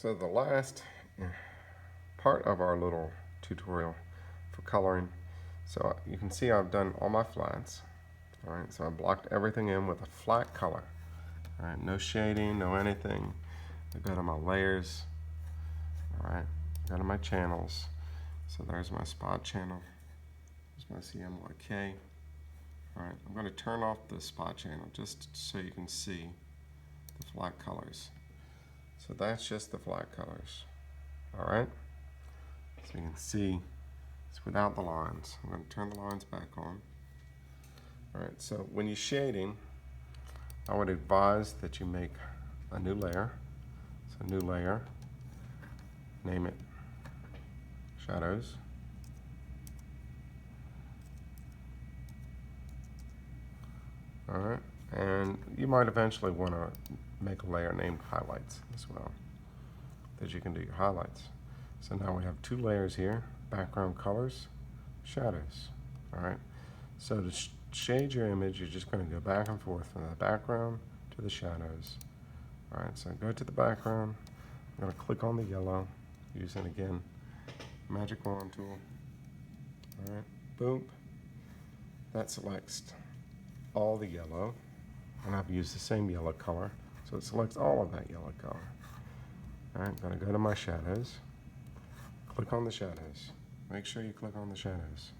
So the last part of our little tutorial for coloring. So you can see I've done all my flats. All right, so I blocked everything in with a flat color. All right, no shading, no anything. I go to my layers. All right, go to my channels. So there's my spot channel. There's my CMYK. All right, I'm going to turn off the spot channel just so you can see the flat colors. So that's just the flat colors. All right, so you can see it's without the lines. I'm going to turn the lines back on. All right, so when you're shading, I would advise that you make a new layer. So new layer, name it shadows. All right, and you might eventually want to make a layer named highlights as well, that you can do your highlights. So now we have two layers here, background colors, shadows. All right, so to shade your image, you're just going to go back and forth from the background to the shadows. All right, so go to the background. I'm going to click on the yellow, using again magic wand tool. All right, boom. That selects all the yellow, and I've used the same yellow color, so it selects all of that yellow color. All right, I'm going to go to my shadows, click on the shadows. Make sure you click on the shadows.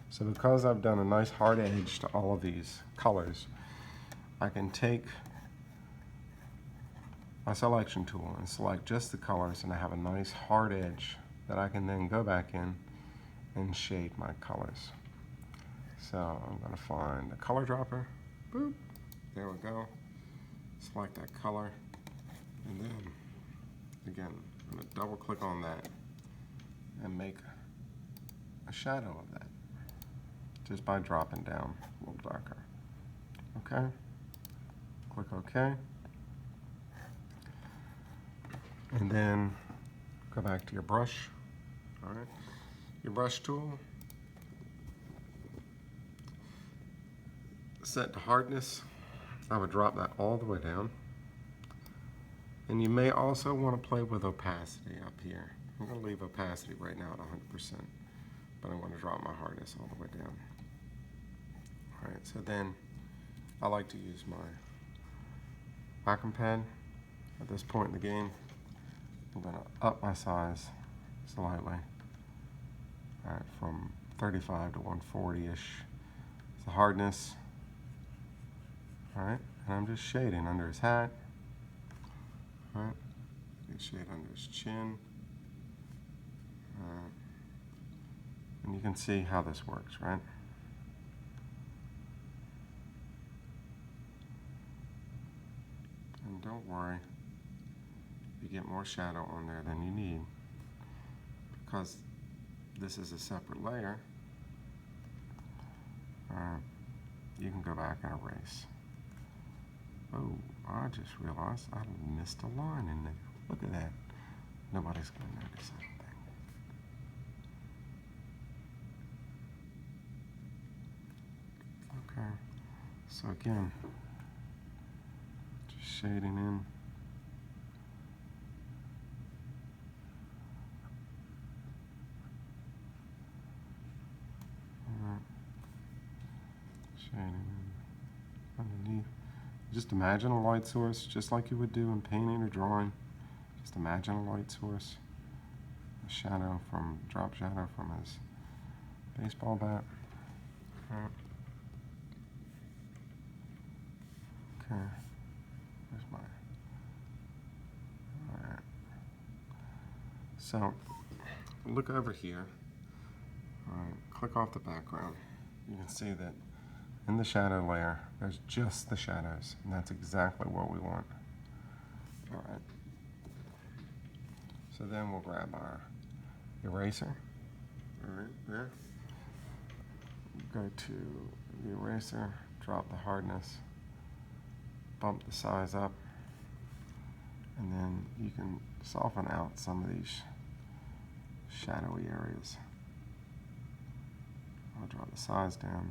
So because I've done a nice hard edge to all of these colors, I can take my selection tool and select just the colors, and I have a nice hard edge that I can then go back in and shade my colors. So I'm going to find the color dropper. Boop. There we go. Select that color. And then, again, I'm going to double click on that and make a shadow of that just by dropping down a little darker. Okay. Click OK. And then go back to your brush. All right. Your brush tool. Set to hardness. I would drop that all the way down. And you may also want to play with opacity up here. I'm going to leave opacity right now at 100%, but I want to drop my hardness all the way down. All right, so then I like to use my wacom pad. At this point in the game, I'm going to up my size slightly. All right, from 35 to 140-ish. It's the hardness. All right, and I'm just shading under his hat. All right, shade under his chin. And you can see how this works, right? And don't worry, you get more shadow on there than you need, because this is a separate layer. You can go back and erase. Oh, I just realized I missed a line in there. Look at that. Nobody's going to notice anything. Okay, so again, just shading in. Shading in underneath. Just imagine a light source, just like you would do in painting or drawing. Just imagine a light source. A shadow from, drop shadow from his baseball bat. Okay. There's my. Alright. So, look over here. Alright, click off the background. You can see that in the shadow layer, there's just the shadows, and that's exactly what we want. Alright. So then we'll grab our eraser. Alright, there. Go to the eraser, drop the hardness, bump the size up, and then you can soften out some of these shadowy areas. I'll drop the size down.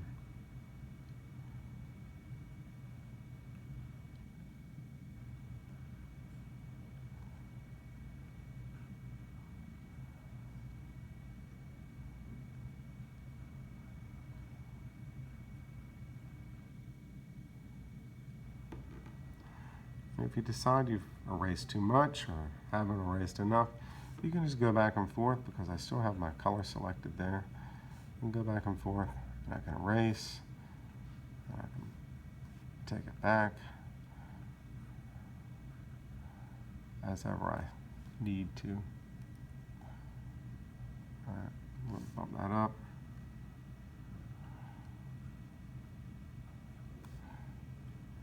If you decide you've erased too much or haven't erased enough, you can just go back and forth because I still have my color selected there. You can go back and forth, and I can erase, and I can take it back as ever I need to. All right, we'll bump that up.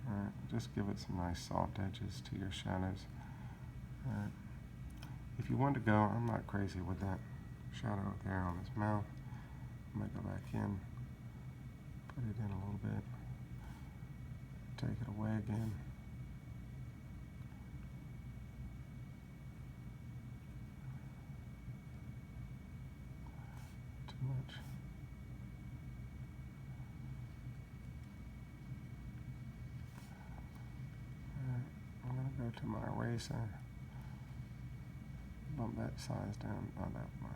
All right, just give it some nice soft edges to your shadows. All right. If you want to go, I'm not crazy with that shadow there on his mouth. I might go back in, put it in a little bit, take it away again. Too much. I'm going to go to my eraser, bump that size down, not that far.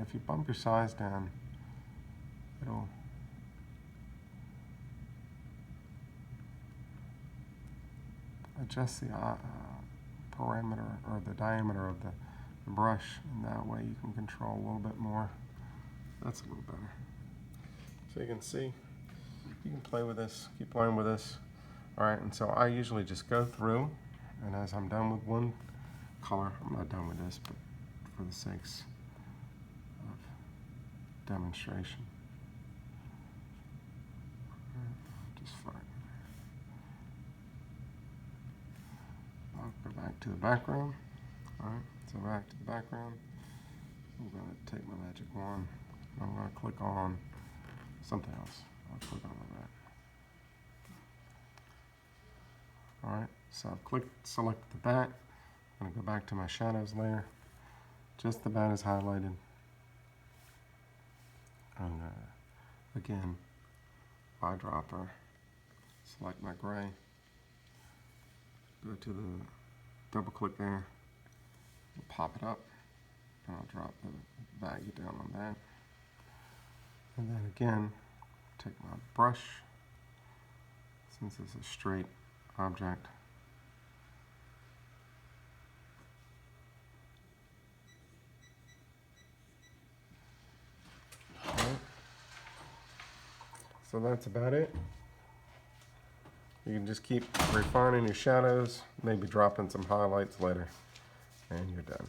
If you bump your size down, it'll adjust the parameter or the diameter of the brush, and that way you can control a little bit more. That's a little better. So you can see, you can play with this, keep playing with this. All right, and so I usually just go through, and as I'm done with one color, I'm not done with this, but for the sakes of demonstration, just fine. I'll go back to the background. All right, so back to the background. I'm going to take my magic wand. I'm going to click on something else. I'll click on that. All right, so I've selected the bat. I'm going to go back to my shadows layer. Just the bat is highlighted. And again, eyedropper, select my gray, go to the double click there, pop it up, and I'll drop the value down on that. And then again, take my brush, since it's a straight object. Right. So that's about it. You can just keep refining your shadows, maybe dropping some highlights later, and you're done.